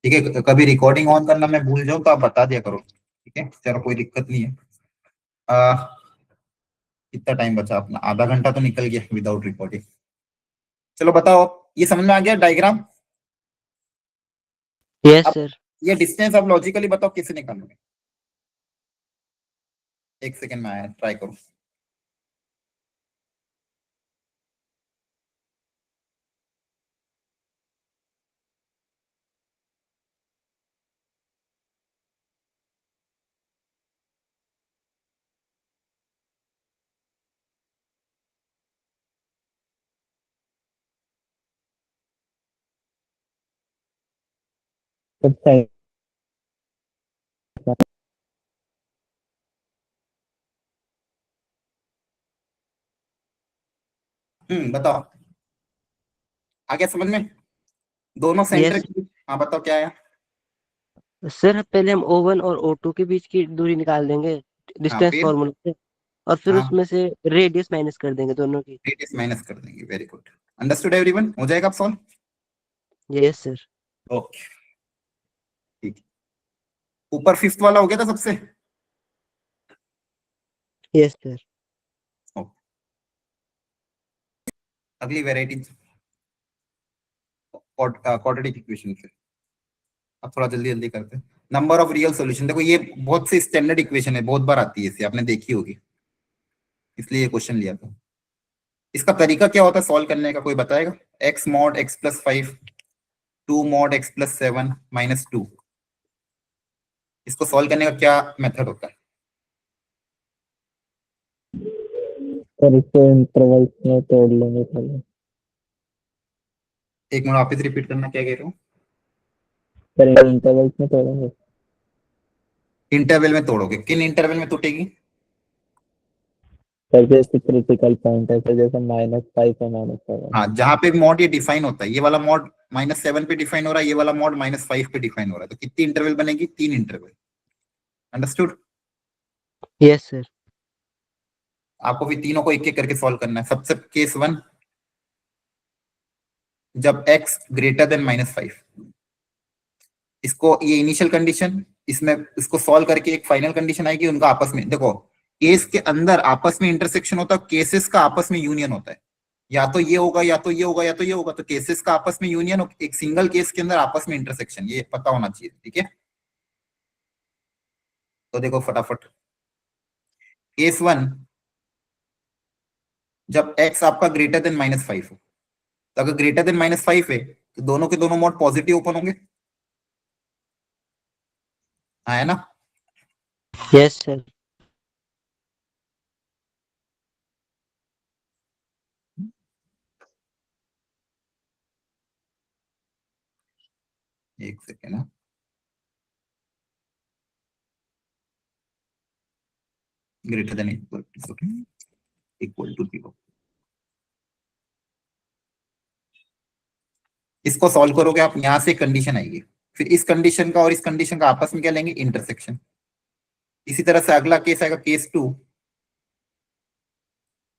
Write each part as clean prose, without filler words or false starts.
ठीक है, कभी रिकॉर्डिंग ऑन करना मैं भूल जाऊं तो आप बता दिया करो, ठीक है, चलो कोई दिक्कत नहीं है। आ, कितना टाइम बचा अपना? आधा घंटा तो निकल गया विदाउट रिकॉर्डिंग। चलो बताओ, ये समझ में आ गया डायग्राम? यस अब सर। ये डिस्टेंस अब लॉजिकली बताओ किसे निकालोगे? एक सेकंड में आया, ट्राई करो। बताओ, आ गया समझ में? दोनों सेंटर यस की, हाँ बताओ क्या है? सर, पहले हम O1 और O2 के बीच की दूरी निकाल देंगे हाँ डिस्टेंस फिर, फॉर्मूला से, और फिर हाँ उसमें से रेडियस माइनस कर देंगे दोनों की। रेडियस माइनस कर देंगे, वेरी गुड। अंडरस्टूड एवरीवन, हो जाएगा अब सॉल्व? Yes sir. ओके, ठीक है। ऊपर फिफ्थ वाला हो गया था सबसे? Yes sir. ओके, अगली वेराइटी क्वाड्रेटिक इक्वेशन पे। अब थोड़ा जल्दी जल्दी करते हैं। नंबर ऑफ रियल सॉल्यूशन, देखो ये बहुत सी स्टैंडर्ड इक्वेशन है, बहुत बार आती है, इसे आपने देखी होगी, इसलिए ये क्वेश्चन लिया था। इसका तरीका क्या होता है सॉल्व करने का, कोई बताएगा? X mod x plus 5, 2 mod x plus 7 minus 2, इसको सॉल्व करने का क्या मेथड होता है? सर इसको इंटरवल्स में तोड़ लेंगे पहले। एक मिनट वापिस रिपीट करना, क्या कह रहे हो? सर इंटरवल्स में तोड़ेंगे। इंटरवल में तोड़ोगे? किन इंटरवल में टूटेगी? सर जैसे क्रिटिकल पॉइंट है, सर जैसे -5 और -7। हाँ, जहां पे मॉड ये डिफाइन होता है, ये वाला मॉड -7 पे डिफाइन हो रहा है, ये वाला मॉड -5 पे डिफाइन हो रहा है, तो कितनी इंटरवल बनेगी? 3 इंटरवल। अंडरस्टूड? Yes sir. आपको भी तीनों को एक एक करके सॉल्व करना है। सबसे केस 1, जब x ग्रेटर देन -5, इसको ये इनिशियल कंडीशन, इसमें इसको सॉल्व करके एक फाइनल कंडीशन आएगी, उनका आपस में देखो, केस के अंदर आपस में इंटरसेक्शन होता है, केसेस का आपस में यूनियन होता है, या तो ये होगा या तो ये होगा या तो ये होगा, तो केसेस का आपस में यूनियन, एक सिंगल केस के अंदर आपस में इंटरसेक्शन, ये पता होना चाहिए, ठीक है? तो देखो फटाफट, केस 1, जब x आपका ग्रेटर देन -5 हो, तो अगर ग्रेटर देन -5 है तो दोनों के दोनों मोड पॉजिटिव ओपन होंगे, हाँ है ना? Yes sir. एक सेकेंड है, ग्रेटर देन इक्वल टू 0, इसको सॉल्व करोगे आप, यहां से कंडीशन आएगी, फिर इस कंडीशन का और इस कंडीशन का आपस में क्या लेंगे? इंटरसेक्शन। इसी तरह से अगला केस आएगा, केस 2,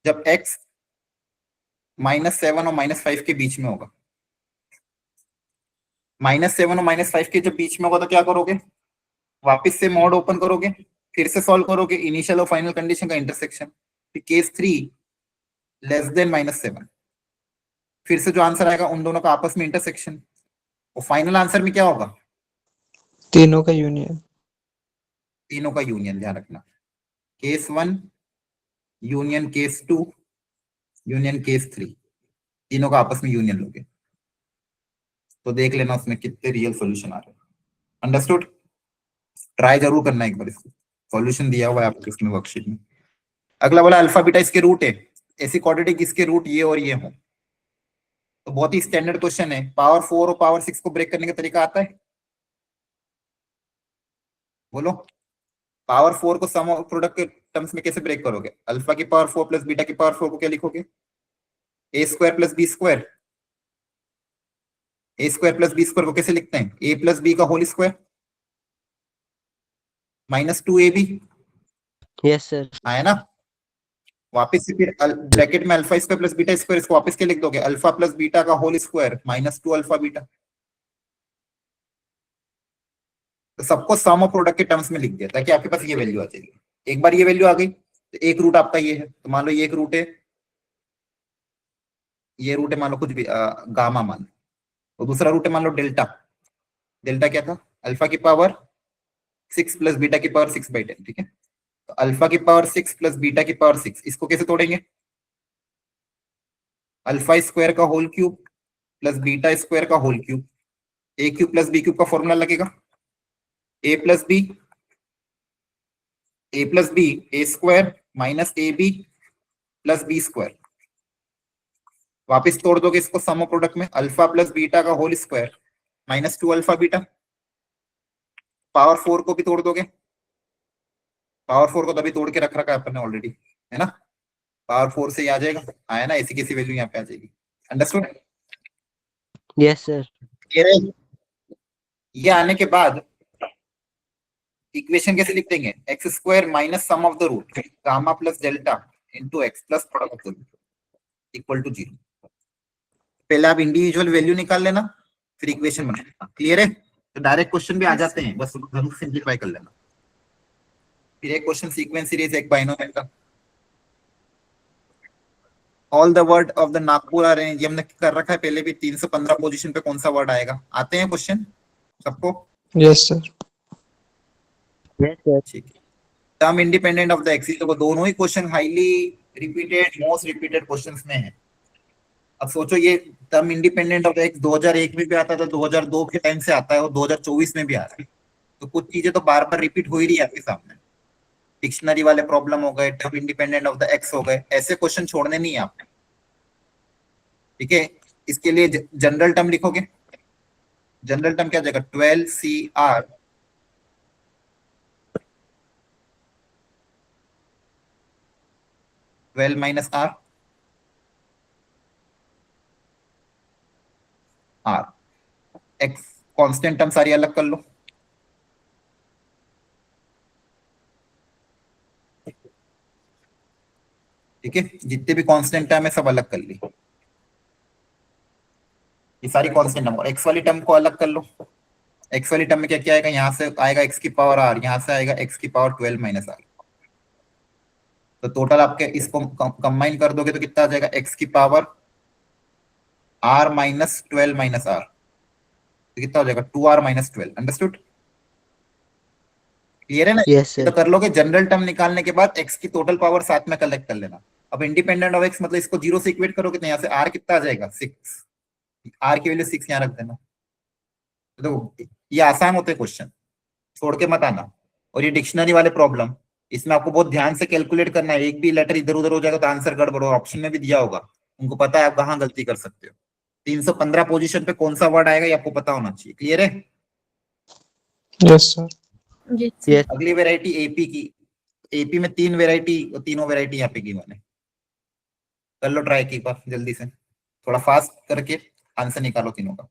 जब x -7 और -5 के बीच में होगा, -7 और -5 के जब बीच में होगा तो क्या करोगे? वापस से मॉड ओपन करोगे, फिर से सॉल्व करोगे इनिशियल और फाइनल कंडीशन का इंटरसेक्शन, फिर केस 3 लेस देन -7, फिर से जो आंसर आएगा उन दोनों का आपस में इंटरसेक्शन, और फाइनल आंसर में क्या होगा? तीनों का यूनियन। तीनों का यूनियन, ध्यान रखना, case 1 union case 2 union case 3, तीनों का आपस में यूनियन लोगे, तो देख लेना उसमें कितने रियल सॉल्यूशन आ रहे हैं। अंडरस्टूड? ट्राई जरूर करना एक बार, इसको सॉल्यूशन दिया हुआ है आपको इसमें वर्कशीट में। अगला वाला अल्फा बीटा इसके रूट है, ऐसी क्वाड्रेटिक इसके रूट ये और ये हो, तो बहुत ही स्टैंडर्ड क्वेश्चन है। पावर 4 और पावर 6 को ब्रेक करने का तरीका आता है? बोलो, पावर 4 को सम और प्रोडक्ट के टर्म्स में कैसे ब्रेक करोगे? अल्फा की पावर 4 प्लस बीटा की पावर 4 को क्या लिखोगे? A square plus B square. A square plus B square को कैसे लिखते हैं? ए प्लस बी का whole square -2ab, yes sir. आया ना? वापस से फिर ब्रैकेट में alpha square plus beta square, इसको वापस क्या लिख दोगे? अल्फा प्लस बीटा का होल स्क्वायर -2 अल्फा बीटा। तो सबको सम और प्रोडक्ट के टर्म्स में लिख दिया ताकि आपके पास ये वैल्यू आ जाएगी। एक बार ये वैल्यू आ गई तो एक रूट आपका ये है, तो मान लो ये एक रूट है, ये रूट है मान लो कुछ भी गामा मान लो, तो दूसरा रूट है मान लो डेल्टा। डेल्टा क्या था? अल्फा की पावर 6 प्लस बीटा की पावर 6/10, ठीक है। तो अल्फा की पावर 6 प्लस बीटा की पावर 6, इसको कैसे तोड़ेंगे? अल्फा स्क्वायर का whole cube plus beta square का whole cube, A cube plus B cube का फॉर्मूला लगेगा A plus B, A plus B A square minus A B plus B square. वापिस तोड़ दोगे इसको सम प्रोडक्ट में, alpha plus beta का whole square minus 2 alpha beta. Power 4 को भी तोड़ दोगे, पावर 4 को तभी तोड़ के रख रखा है अपन ने ऑलरेडी, है ना। पावर 4 से ही आ जाएगा, आया ना, ऐसी कैसी वैल्यू यहाँ पे आ जाएगी। अंडरस्टूड? Yes sir. ये आने के बाद इक्वेशन कैसे लिख देंगे? X square minus sum of the root gamma plus delta into x plus product of the root equal to 0। पहले आप इंडिविजुअल वैल्यू निकाल लेना, फिर इक्वेशन बना लेना। क्लियर है? तो डायरेक्ट क्वेश्चन भी आ जाते हैं, बस सिंप्लीफाई कर लेना। फिर एक क्वेश्चन सीक्वेंस सीरीज, एक बाइनोमियल का। All the word of the Nagpur are ये हमने कर रखा है पहले भी। 315 पोजीशन पे कौन सा वर्ड आएगा? आते हैं क्वेश्चन सबको? Yes sir. Yes sir. ठीक है। Term independent of the axis, तो दोनों ही question highly repeated, most repeated questions में है। अब सोचो ये term independent of the X 2001 में भी आता था, 2002 के टाइम से आता है और 2024 में भी आ रहा है। तो कुछ चीजें तो बार बार रिपीट हो ही रही है आपके सामने। डिक्शनरी वाले प्रॉब्लम हो गए, term independent of the x हो गए, ऐसे क्वेश्चन छोड़ने नहीं है आपने, ठीक है। इसके लिए जनरल टर्म लिखोगे। जनरल टर्म क्या जाएगा? 12CR -12 R R x constant term सारी अलग कर लो, ठीक है। जितने भी कांस्टेंट टर्म है सब अलग कर ली, ये सारी कांस्टेंट टर्म। और एक्स वाली टर्म को अलग कर लो। एक्स वाली टर्म में क्या क्या आएगा? यहाँ से आएगा एक्स की पावर आर, यहाँ से आएगा एक्स की पावर 12 - R। तो टोटल आपके इसको कंबाइन कर दोगे तो कितना आ जाएगा? एक्स की पावर R माइनस 12 - R, तो कितना हो जाएगा? 2R - 12। अंडरस्टूड? क्लियर है ना? यस ये तो सर। कर लोगे। जनरल टर्म निकालने के बाद एक्स की टोटल पावर साथ में कलेक्ट कर लेना। अब इंडिपेंडेंट ऑफ एक्स मतलब इसको 0 से इक्वेट करोगे तो यहाँ से आर कितना आ जाएगा? 6। आर की वैल्यू 6 यहाँ रख देना। तो देखो ये आसान होते क्वेश्चन, छोड़ के मत आना। और ये डिक्शनरी वाले प्रॉब्लम, इसमें आपको बहुत ध्यान से कैलकुलेट करना है। एक भी लेटर इधर उधर हो जाएगा तो आंसर गड़बड़। और ऑप्शन में भी दिया होगा, उनको पता है आप कहाँ गलती कर सकते हो। 315 पोजीशन पे कौन सा वर्ड आएगा ये आपको पता होना चाहिए। क्लियर है? Yes sir. यस। अगली वेराइटी एपी की। एपी में 3 वेराइटी, तीनों वेराइटी यहाँ पे गिवन है। कर लो ट्राई एक बार जल्दी से, थोड़ा फास्ट करके आंसर निकालो तीनों का।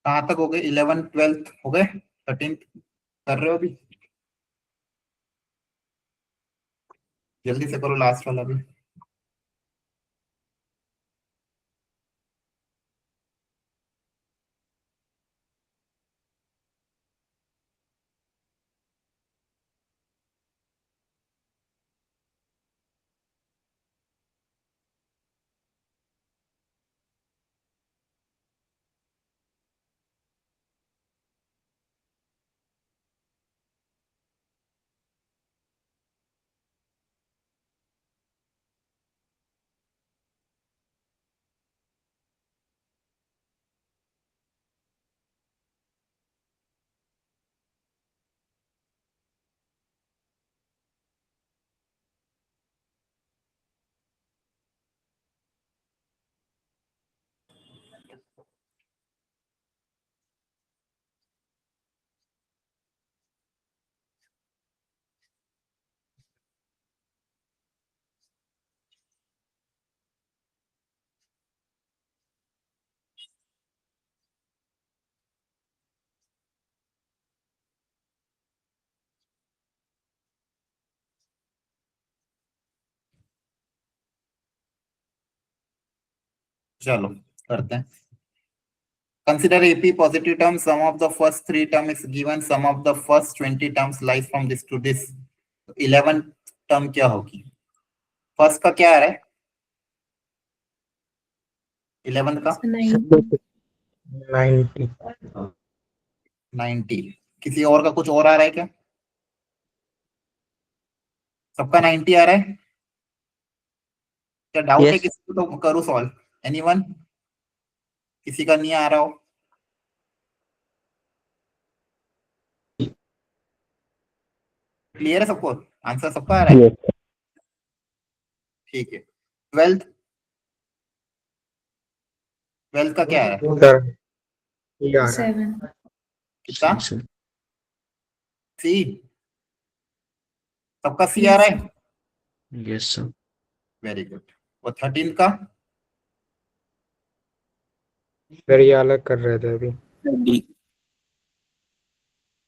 कहाँ तक हो गए? 11 12 हो गए, 13 कर रहे हो अभी? जल्दी से करो लास्ट वाला भी। चलो करते हैं। Consider AP positive term. Sum of the first 3 term is given. Sum of the first 20 terms lies from this to this. 11 term क्या होगी? फर्स्ट का क्या आ रहा है? 11 का 90 90। किसी और का कुछ और आ रहा है क्या? सबका 90 आ रहा है? क्या डाउट है Yes. किसी को? तो करूँ सॉल्व। एनीवन? किसी का नहीं आ रहा हो? क्लियर है सबको? आंसर सबका आ रहा है? yes ठीक है। 12th, 12th का क्या है? सर ये आ रहा है 7 कितना? सी। सबका सी आ रहा है? Yes, sir. Very good. और 13 का? सर ये अलग कर रहे थे अभी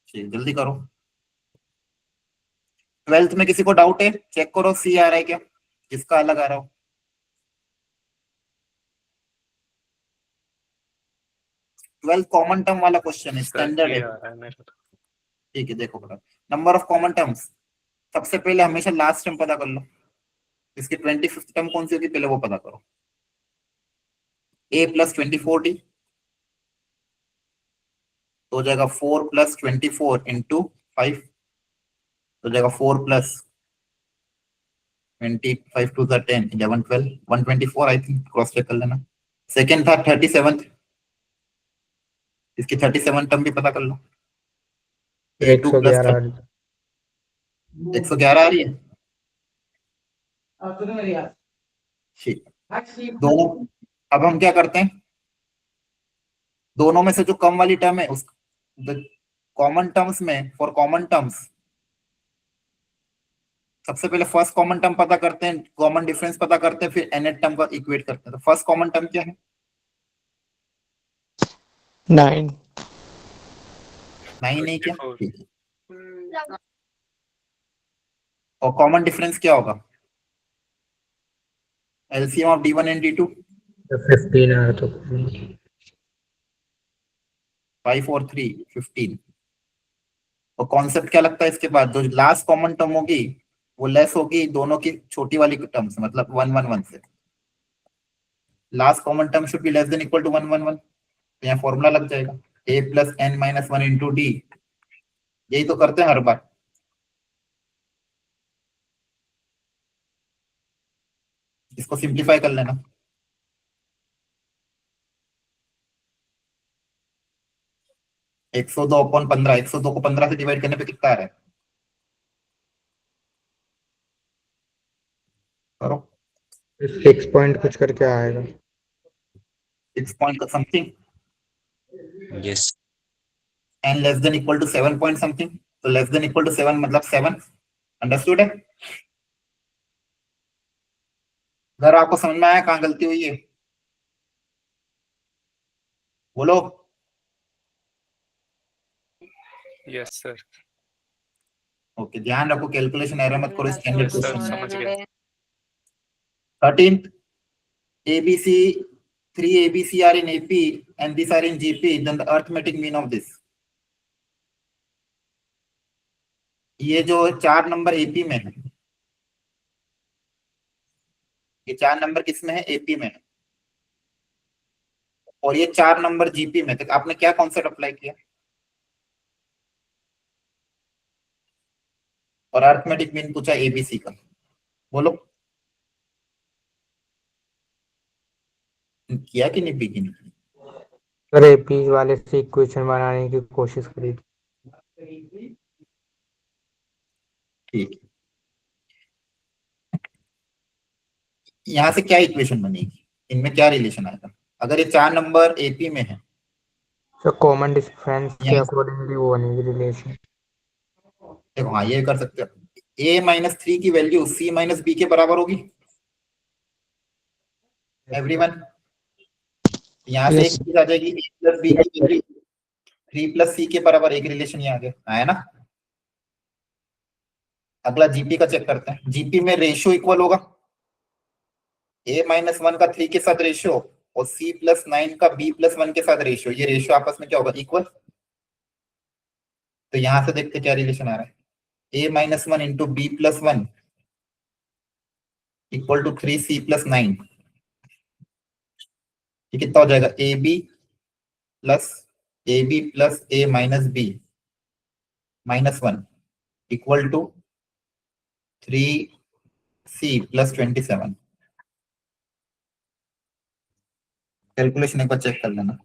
ठीक, जल्दी करो। 12th में किसी को डाउट है? चेक करो सी आ रहा है क्या, जिसका अलग आ रहा हो। 12th कॉमन टर्म वाला क्वेश्चन है, स्टैंडर्ड है। ठीक है, देखो बता। नंबर ऑफ कॉमन टर्म्स, सबसे पहले हमेशा लास्ट टर्म पता कर लो। इसकी 25th टर्म कौन सी होगी, पहले वो पता करो। a प्लस 24d तो हो जाएगा 4 प्लस 24 इंटू 5, तो हो जाएगा 4 प्लस 25 to the 10 11 12 124 I think, cross check कर लेना। सेकेंड था 37, इसकी 37 टर्म भी पता कर लो। a2 प्लस 111 111 आ रही है। ठीक, दोनों। अब हम क्या करते हैं, दोनों में से जो कम वाली टर्म है उस कॉमन टर्म्स में, फॉर कॉमन टर्म्स सबसे पहले फर्स्ट कॉमन टर्म पता करते हैं, कॉमन डिफरेंस पता करते हैं, फिर nth टर्म का इक्वेट करते हैं। तो फर्स्ट कॉमन टर्म क्या है? 9 9 है क्या? ठीक है। और कॉमन डिफरेंस क्या होगा? LCM of d1 and d2 15 आ रहा तो 5 और 3 15। और कॉन्सेप्ट क्या लगता है इसके बाद, जो लास्ट कॉमन टर्म होगी वो लेस होगी दोनों की छोटी वाली टर्म से, मतलब 1 1 1 से। Last common term should be less than equal to 1 1 1। यहाँ फॉर्मूला लग जाएगा a plus n minus 1 into d. यही तो करते हैं हर बार। इसको सिंप्लीफाई कर लेना। 102/15, 102 को 15 से डिवाइड करने पे कितना आ रहा है? करो। 6 पॉइंट कुछ करके आएगा 6 point something, Yes. n less than equal to 7 point something. तो लेस देन इक्वल टू 7 मतलब 7। अंडरस्टूड है? अगर आपको समझ में आया कहाँ गलती हुई है बोलो। Yes sir. ओके, ध्यान रखो कैलकुलेशन एरर मत करो, स्टैंडर्ड सर क्वेश्चन है। समझ गया। 13th, ABC, 3 ABC are in AP and these are in GP, then the arithmetic mean of this. ये जो 4 नंबर एपी में है, ये 4 नंबर किस में है? एपी में है। और ये 4 नंबर जीपी में, तो आपने क्या कॉन्सेप्ट अप्लाई किया? और अरिथमेटिक मीन पूछा एबीसी का, बोलो किया कि नहीं? की नहीं? सर एपी वाले से इक्वेशन बनाने की कोशिश करी थी। ठीक, यहाँ से क्या इक्वेशन बनेगी? इनमें क्या रिलेशन आएगा अगर ये 4 नंबर एपी में है? सर कॉमन डिफरेंस के यहाँ अकॉर्डिंगली वो बनेगी रिलेशन। देखो, हाँ ये कर सकते हो। a-3 की वैल्यू c-b के बराबर होगी एवरीवन। यहाँ से एक यस चीज आ जाएगी, a प्लस बी की वैल्यू 3 प्लस सी के बराबर, एक रिलेशन ये आ गया, आया ना। अगला जीपी का चेक करते हैं। जीपी में रेशियो इक्वल होगा, a-1 का 3 के साथ रेशियो और c+9 का b+1 के साथ रेशियो, ये रेशियो आपस में क्या होगा? इक्वल। तो यहां से देखते क्या रिलेशन आ रहा है। a-1 into b+1 equal to 3c+9, ये कितना हो जाएगा? ab plus a minus b minus 1 equal to 3c+27। Calculation एक बार चेक कर लेना।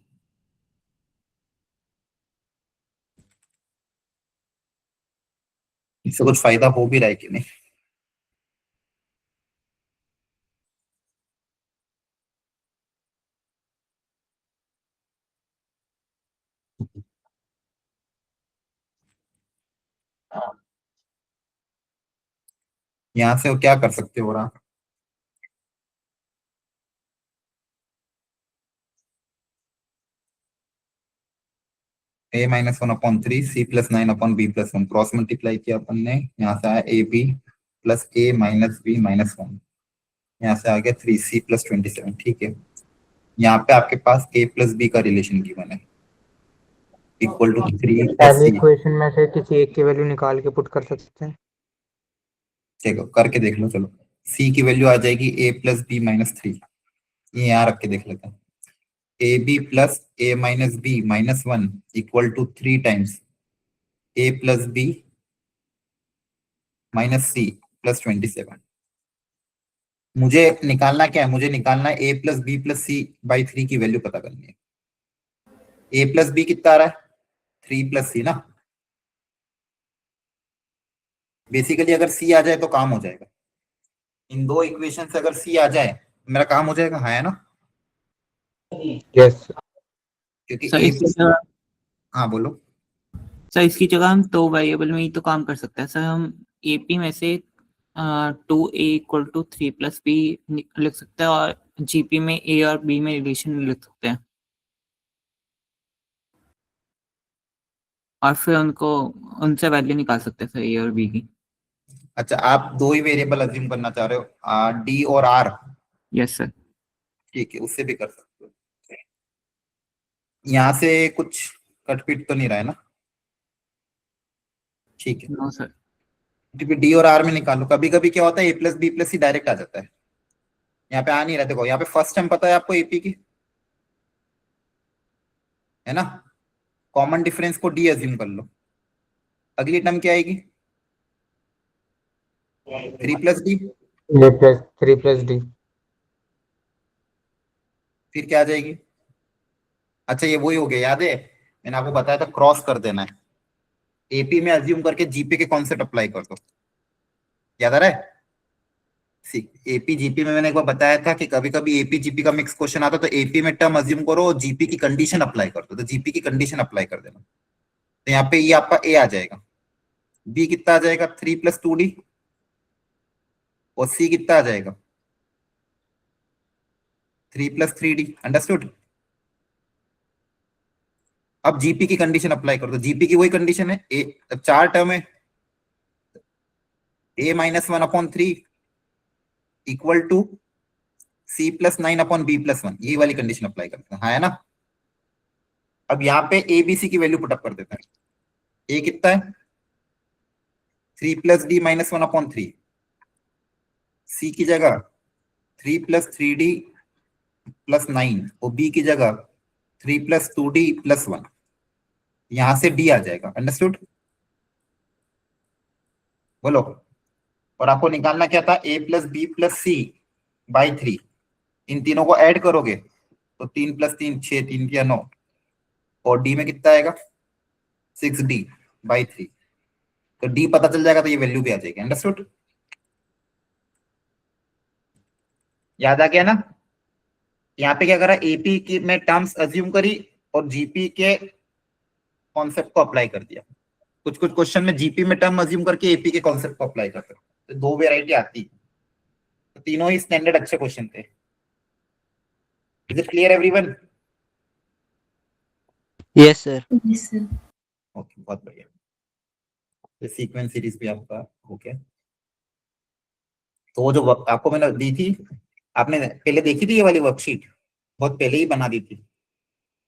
इससे कुछ फायदा हो भी रहा है कि नहीं? यहाँ से वो क्या कर सकते हो रहा? a-1/3 c+9/b+1 क्रॉस मल्टीप्लाई किया अपन ने, यहाँ से आया ab प्लस a-b-1, यहाँ से आ गया 3c+27। ठीक है, यहाँ पे आपके पास a प्लस b का रिलेशन गिवन है इक्वल टू 3 प्लस पहले c। इक्वेशन में से किसी एक की वैल्यू निकाल के पुट कर सकते हैं। चलो करके देख लो। चलो, c की वैल्यू आ जाएगी a+b-3, ये यहाँ रख के देख लेते हैं। ab plus a-b-1 equal to 3 times a plus b minus c plus 27। मुझे निकालना क्या है? मुझे निकालना है a+b+c/3 की वैल्यू पता करनी है। a+b कितना आ रहा है? 3+c ना। बेसिकली अगर c आ जाए तो काम हो जाएगा। इन दो इक्वेशन से अगर c आ जाए मेरा काम हो जाएगा, हाँ है ना? यस क्योंकि सर a इसकी जगह हाँ बोलो। सर इसकी जगह हम 2 वेरिएबल में ही तो काम कर सकते हैं सर। हम एपी में से 2a=3+b लिख सकते हैं और जीपी में a और b में रिलेशन लिख सकते हैं और फिर उनसे वैल्यू निकाल सकते हैं सर a और b की। अच्छा, आप दो ही वेरिएबल अज्यूम करना चाह रहे हो, d और r? Yes sir. ठीक है, उससे भी कर सकते हो। यहाँ से कुछ कटपीट तो नहीं रहा है ना? ठीक है, नो सर। डी और आर में निकालो। कभी कभी क्या होता है a+b+c डायरेक्ट आ जाता है, यहाँ पे आ नहीं रहा। देखो यहाँ पे फर्स्ट टर्म पता है आपको एपी की, है ना? कॉमन डिफरेंस को डी अज्यूम कर लो। अगली टर्म क्या आएगी? 3+d। ये प्लस 3+d। फिर क्या आ जाएगी? अच्छा, ये वही हो गया, याद है मैंने आपको बताया था क्रॉस कर देना है। एपी में अज्यूम करके जीपी के कॉन्सेप्ट अप्लाई कर दो, याद आ रहा है? एपी जीपी में मैंने एक बार बताया था कि कभी कभी एपी जीपी का मिक्स क्वेश्चन आता है, तो एपी में टर्म अज्यूम करो और जीपी की कंडीशन अप्लाई कर दो, तो जीपी की कंडीशन अप्लाई कर देना। तो यहाँ पे ये आपका ए आ जाएगा, बी कितना आ जाएगा? 3+2d, और सी कितना आ जाएगा? 3+3d। अंडरस्टूड? अब जीपी की कंडीशन अप्लाई कर दो। जीपी की वही कंडीशन है, ए 4 टर्म है, a-1/3 इक्वल टू c+9/b+1, ये वाली कंडीशन अप्लाई करते हैं, हाँ है ना। अब यहाँ पे ए बी सी की वैल्यू पुटअप कर देते हैं। ए कितना है 3+d-1/3, सी की जगह 3+3d+9 और बी की जगह 3+2d+1, यहां से डी आ जाएगा। अंडरस्टूड, बोलो। और आपको निकालना क्या था, a+b+c/3, इन तीनों को ऐड करोगे तो 3+3 6, 3 × 9, और डी में कितना आएगा 6d/3, तो डी पता चल जाएगा तो ये वैल्यू भी आ जाएगी। अंडरस्टूड, याद आ गया ना। यहाँ पे क्या करा, एपी की में टर्म्स अज्यूम करी और जीपी के कॉन्सेप्ट को अप्लाई कर दिया। कुछ कुछ क्वेश्चन में जीपी में टर्म अज्यूम करके एपी के कॉन्सेप्ट को अप्लाई करते, तो दो वेराइटी आती, तो तीनों ही स्टैंडर्ड अच्छे क्वेश्चन थे। Is it clear everyone? Yes sir. Okay, बहुत बढ़िया। ये सीक्वेंस सीरीज भी आपका हो गया। तो वो जो आपको मैंने दी थी, आपने पहले देखी थी ये वाली वर्कशीट, बहुत पहले ही बना दी थी।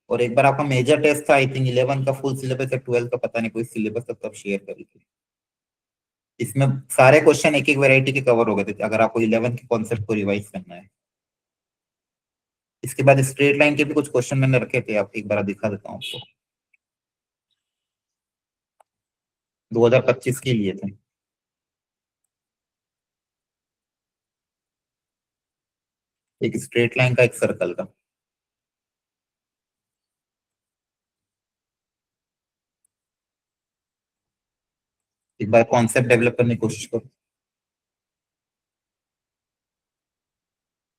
और एक बार आपका मेजर टेस्ट था, आई थिंक 11 का फुल सिलेबस है, 12 का पता नहीं, कोई सिलेबस तब शेयर करी थी। इसमें सारे क्वेश्चन एक एक वैरायटी के कवर हो गए थे, अगर आपको 11 के कॉन्सेप्ट को रिवाइज करना है। इसके बाद स्ट्रेट लाइन के भी कुछ क्वेश्चन मैंने रखे थे, आप एक बार दिखा देता हूँ आपको, 2025 के लिए थे। एक स्ट्रेट लाइन का, एक सर्कल का। एक बार कॉन्सेप्ट डेवलप करने की कोशिश करो,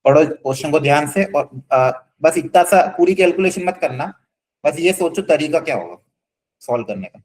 पढ़ो क्वेश्चन को ध्यान से, और बस इतना सा पूरी कैलकुलेशन मत करना, बस ये सोचो तरीका क्या होगा सॉल्व करने का।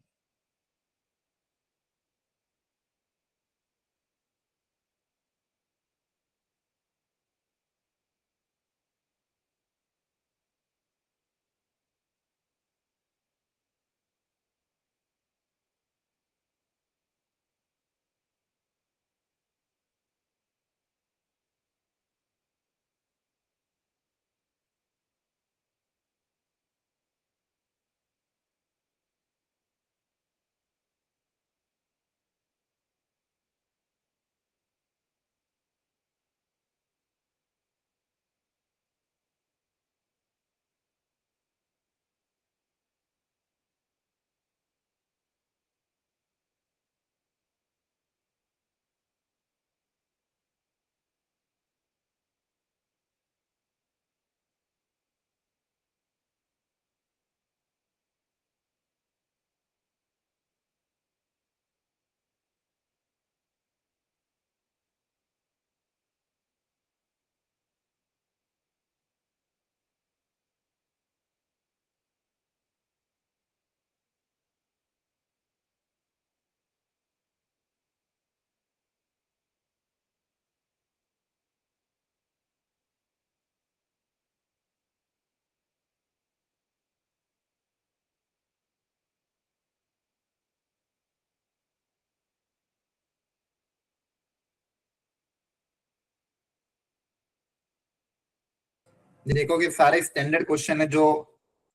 देखो कि सारे स्टैंडर्ड क्वेश्चन है जो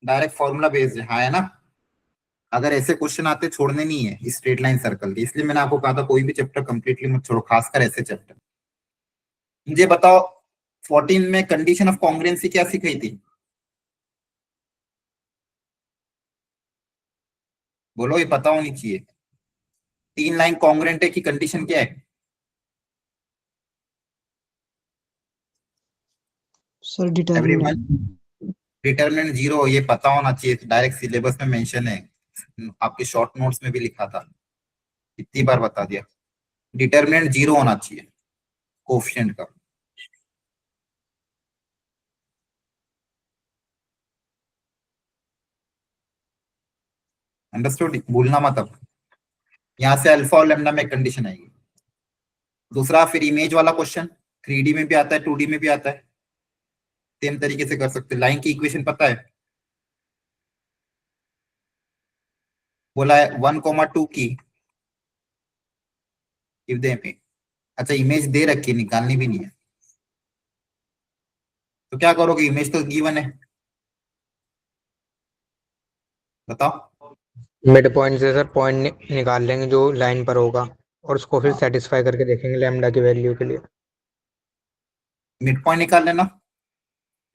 डायरेक्ट फॉर्मूला बेस्ड है, हाँ है ना। अगर ऐसे क्वेश्चन आते छोड़ने नहीं है स्ट्रेट लाइन सर्कल की, इसलिए मैंने आपको कहा था कोई भी चैप्टर कंप्लीटली मत छोड़ो, खासकर ऐसे चैप्टर। मुझे बताओ 14 में कंडीशन ऑफ कॉन्ग्रुएंसी क्या सिखाई थी, बोलो, ये पता होनी चाहिए। 3 लाइन कॉन्ग्रुएंट है की कंडीशन क्या है? Sir determinant. डिटर्मिनेंट 0, ये पता होना चाहिए, डायरेक्ट सिलेबस में मेंशन है, आपके शॉर्ट नोट्स में भी लिखा था, कितनी बार बता दिया। डिटर्मिनेंट 0 होना चाहिए कोएफिशिएंट का। अंडरस्टूड, भूलना मत। अब यहाँ से अल्फा और लेम्डा में कंडीशन आएगी। दूसरा फिर इमेज वाला क्वेश्चन, 3D में भी आता है 2D में भी आता है, सेम तरीके से कर सकते। लाइन की इक्वेशन पता है, बोला है 1,2 की गिव द इमेज। अच्छा इमेज दे रखी है, निकालनी भी नहीं है, तो क्या करोगे? इमेज तो गिवन है, बताओ। मिड पॉइंट से सर पॉइंट निकाल लेंगे जो लाइन पर होगा, और उसको फिर हाँ। सेटिस्फाई करके देखेंगे लैम्डा की वैल्यू के लिए। मिड पॉइंट निकाल लेना,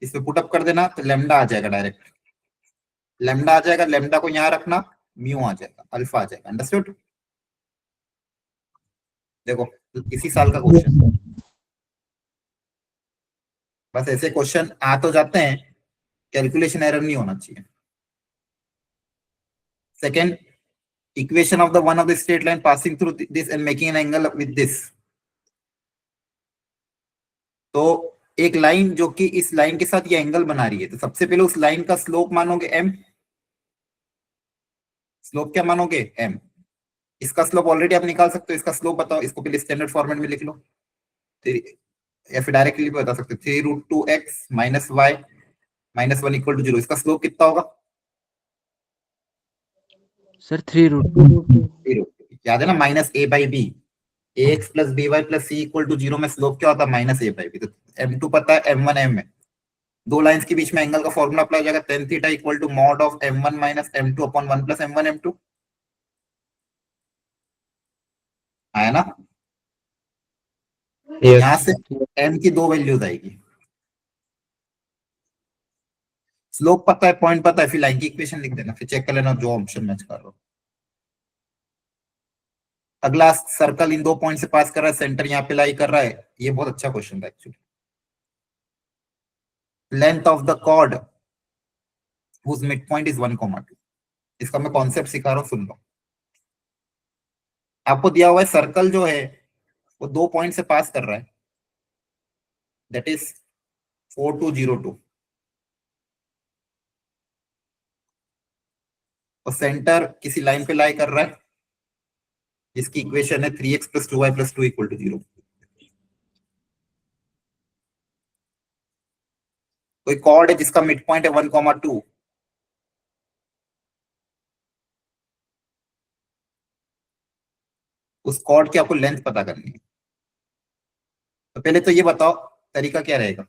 इसमें पुट अप कर देना, तो लेमडा आ जाएगा डायरेक्ट। लेमडा आ जाएगा, लेमडा को यहाँ रखना, म्यू आ जाएगा, अल्फा आ जाएगा। अंडरस्टूड? देखो इसी साल का क्वेश्चन, बस ऐसे क्वेश्चन आ तो जाते हैं, कैलकुलेशन एरर नहीं होना चाहिए। Second, equation of the one of the straight line passing through this and making an angle with this. तो एक लाइन जो कि इस लाइन के साथ ये एंगल बना रही है, तो सबसे पहले उस लाइन का स्लोप मानोगे m। स्लोप क्या मानोगे? m। इसका स्लोप ऑलरेडी आप निकाल सकते हो, इसका स्लोप बताओ, इसको पहले स्टैंडर्ड फॉर्मेट में लिख लो, या फिर डायरेक्टली भी बता सकते हो, 3√2x minus y minus 1 equal to 0। इसका स्लोप कितना होगा? सर 3√2। 0। याद है ना, minus a by b, ax plus b y plus c equal to 0 में स्लोप क्या होता है? Minus a by b. तो m2 पता है, m1 m है, दो लाइंस के बीच में एंगल का फॉर्मूला अप्लाई हो जाएगा, tan theta equal to mod of m1 minus m2 upon 1 plus m1 m2। आया ना? यहां से m की दो वैल्यूज आएगी, स्लोप पता है, पॉइंट पता है, फिर लाइन की इक्वेशन लिख देना, फिर चेक कर लेना जो ऑप्शन मैच कर रहा हो। अगला, सर्कल इन दो पॉइंट से पास कर रहा है, सेंटर यहाँ पे लाई कर रहा है। ये बहुत अच्छा क्वेश्चन था actually. Length of the chord whose midpoint is 1,2। इसका मैं कॉन्सेप्ट सिखा रहा हूँ, सुन लो। आपको दिया हुआ है सर्कल जो है वो दो पॉइंट से पास कर रहा है, दैट इज 4,2,0,2, और सेंटर किसी लाइन पे लाई कर रहा है जिसकी इक्वेशन है 3x plus 2y plus 2 equal to 0। कोई कॉर्ड है जिसका मिड पॉइंट है 1,2, उस कॉर्ड की आपको लेंथ पता करनी है। तो पहले तो ये बताओ तरीका क्या रहेगा?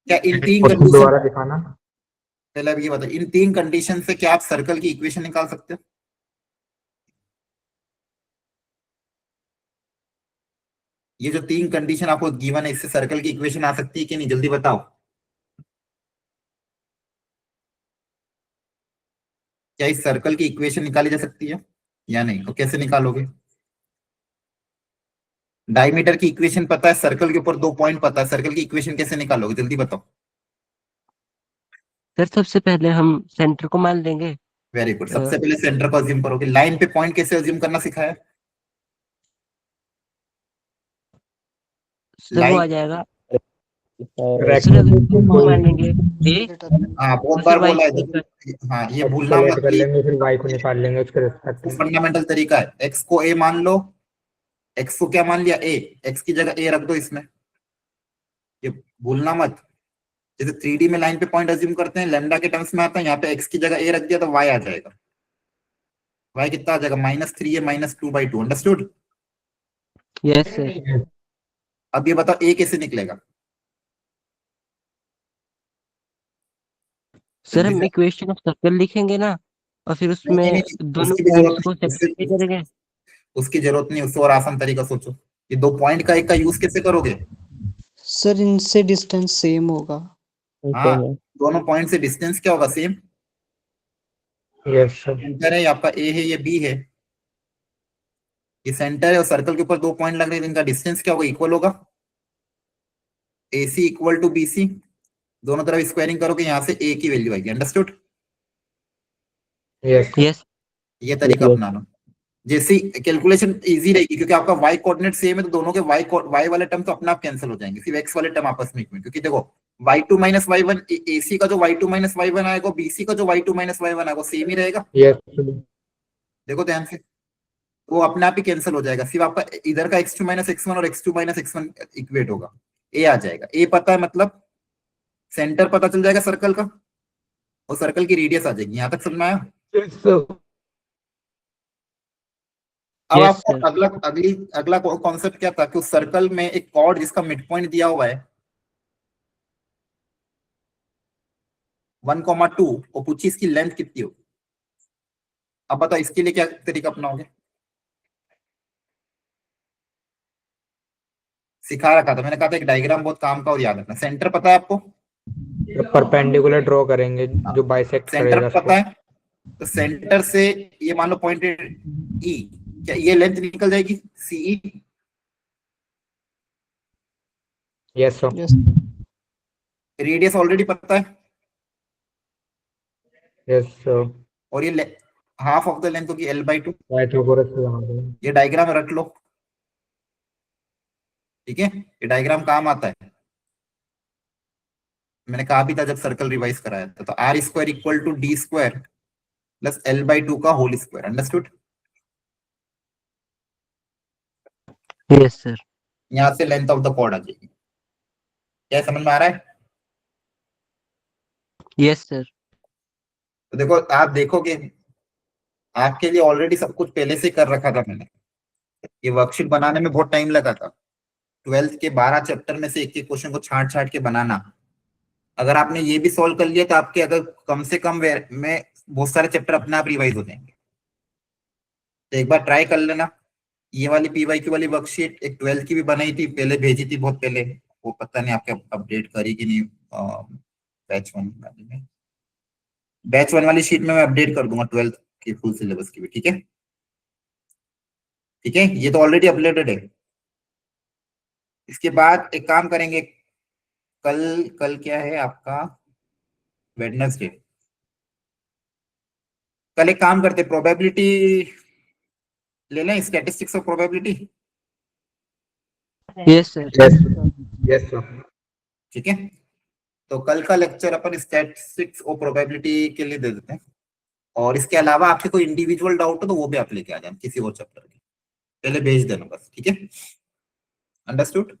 क्या इन तीन क्वेश्चन दोबारा कंडीशन, दिखाना। पहले अब ये बताओ, इन तीन कंडीशन से क्या आप सर्कल की इक्वेशन निकाल सकते हो? ये जो तीन कंडीशन आपको गिवन है, इससे सर्कल की इक्वेशन आ सकती है कि नहीं? जल्दी बताओ। क्या इस सर्कल की इक्वेशन निकाली जा सकती है या नहीं? तो कैसे निकालोगे? डायमीटर की इक्वेशन पता है, सर्कल के ऊपर दो पॉइंट पता है, सर्कल की इक्वेशन कैसे निकालोगे? जल्दी बताओ। सर सबसे पहले हम सेंटर को मान लेंगे। वेरी गुड, सबसे पहले सेंटर को अज्यूम करोगे। लाइन पे पॉइंट कैसे अज्यूम करना सिखाया? सर वो आ जाएगा, Correct। सर अगर हम मान लेंगे ए, हाँ बहुत तो बार सर वाई बोला है, का हाँ ये एक्स भूलना को लेट मत, कर ये लेंगे, फिर वाई को निकाल लेंगे उसके रिस्पेक्ट में। फंडामेंटल तरीका है। एक्स को ए मान लो, एक्स को क्या मान लिया? ए, एक्स की जगह ए रख दो इसमें, ये भूलना मत। जैसे 3D में लाइन पे पॉइंट अज्यूम करते हैं, लैम्डा के टर्म्स में आता है, यहाँ पे एक्स की जगह ए रख दिया तो वाई आ जाएगा। वाई कितना आ जाएगा? -3 है -2/2। अंडरस्टूड? Yes sir. अब ये बताओ ए कैसे निकलेगा? सर जल्दी हम से। इक्वेशन ऑफ सर्कल लिखेंगे ना, और फिर नहीं नहीं उसमें नहीं, दोनों उसकी भी पॉइंट्स जरूरत को नहीं, सेपरेट करेंगे। उसकी जरूरत नहीं, उससे और आसान तरीका सोचो। ये दो पॉइंट का एक का यूज कैसे करोगे? सर इनसे डिस्टेंस सेम होगा। हाँ, दोनों पॉइंट से डिस्टेंस क्या होगा? सेम। Yes sir. सेंटर है, आपका ए है, ये बी है, ये सेंटर है, और सर्कल के ऊपर दो पॉइंट लग रहे हैं, इनका डिस्टेंस क्या होगा? इक्वल होगा। AC इक्वल टू BC, दोनों तरफ स्क्वायरिंग करोगे, यहाँ से ए की वैल्यू आएगी। अंडरस्टूड? यस यस ये तरीका अपनाना, जैसे कैलकुलेशन इजी रहेगी, क्योंकि आपका y कोऑर्डिनेट सेम है, तो दोनों के y वाले टर्म तो अपने आप कैंसिल हो जाएंगे, सिर्फ x वाले टर्म आपस में। क्योंकि देखो y2 माइनस y1, AC का जो y2 माइनस y1 आएगा, BC का जो y2 माइनस y1 आएगा, सेम ही रहेगा। यस। देखो ध्यान से, वो अपने आप ही कैंसिल हो जाएगा, सिर्फ आपका इधर का x2 माइनस x1 और x2 माइनस x1 इक्वेट होगा, a आ जाएगा। a पता है, मतलब सेंटर पता चल जाएगा सर्कल का, और सर्कल की रेडियस आ जाएगी। यहां तक समझ में आया? अब Yes, आपको sir. अगला कॉन्सेप्ट क्या था कि उस सर्कल में एक कॉर्ड जिसका मिड पॉइंट दिया हुआ है 1,2 और पूछी इसकी लेंथ कितनी होगी। अब बताओ इसके लिए क्या तरीका अपनाओगे। सिखा रखा था मैंने, कहा था एक डायग्राम बहुत काम का और याद रखना। सेंटर पता है आपको, परपेंडिकुलर ड्रॉ करेंगे जो बाइसेक्ट सेंटर करेगा पता है, तो सेंटर से ये मान लो पॉइंट ई, क्या ये लेंथ निकल जाएगी CE. Yes sir. Yes radius already पता है, यस सर। और ये हाफ ऑफ द लेंथ होगी L/2। पाइथागोरस से बना देंगे। ये डायग्राम रख लो, ठीक है, ये डायग्राम काम आता है। मैंने कहा भी था जब सर्कल रिवाइज कराया था, तो R² = D² + L/2 का whole square. Understood. Yes, sir. यहां से लेंथ ऑफ द कॉर्ड आ जाएगी। क्या समझ में आ रहा है। Yes, sir. तो देखो, आप देखोगे आपके लिए ऑलरेडी सब कुछ पहले से कर रखा था मैंने। ये वर्कशीट बनाने में बहुत टाइम लगा था। 12th के 12 चैप्टर में से एक एक क्वेश्चन को छांट छांट के बनाना। अगर आपने ये भी सॉल्व कर लिया तो आपके अगर कम से कम में बहुत सारे चैप्टर अपने आप रिवाइज हो जाएंगे। तो एक बार ट्राई कर लेना। ये वाली PYQ वाली वर्कशीट एक 12th की भी बनाई थी, पहले भेजी थी बहुत पहले, वो पता नहीं आपके अपडेट करी कि नहीं। बैच 1 वाली शीट में मैं अपडेट कर दूंगा 12th के फुल सिलेबस की भी, ठीक है। ठीक है, ये तो ऑलरेडी अपलोडेड है। इसके बाद एक काम करेंगे, कल क्या है आपका, वेडनेसडे। कल एक काम करते, प्रोबेबिलिटी ले लें, statistics of probability. Yes, sir. Yes sir. ठीक है, तो कल का लेक्चर अपन स्टैटिस्टिक्स और प्रोबेबिलिटी के लिए दे देते हैं। और इसके अलावा आपके कोई इंडिविजुअल डाउट हो तो वो भी आप लेके आ जाए किसी और चैप्टर के, पहले भेज देना बस, ठीक है। अंडरस्टूड।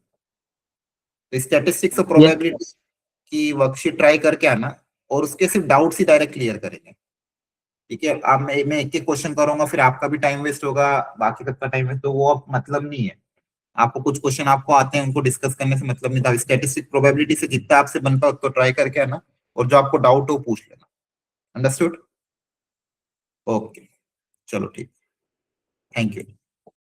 स्टैटिस्टिक्स और प्रोबेबिलिटी की वर्कशीट ट्राई करके आना, और उसके सिर्फ डाउट्स ही डायरेक्ट क्लियर करेंगे, ठीक है। आप मैं एक एक क्वेश्चन करूंगा, फिर आपका भी टाइम वेस्ट होगा, बाकी सबका टाइम वेस्ट, तो वो अब मतलब नहीं है। आपको कुछ क्वेश्चन आपको आते हैं, उनको डिस्कस करने से मतलब नहीं था। स्टैटिस्टिक प्रोबेबिलिटी से जितना आपसे बन पाए उतना ट्राई करके आना, और जो आपको डाउट हो पूछ लेना। अंडरस्टूड। ओके, चलो ठीक, थैंक यू।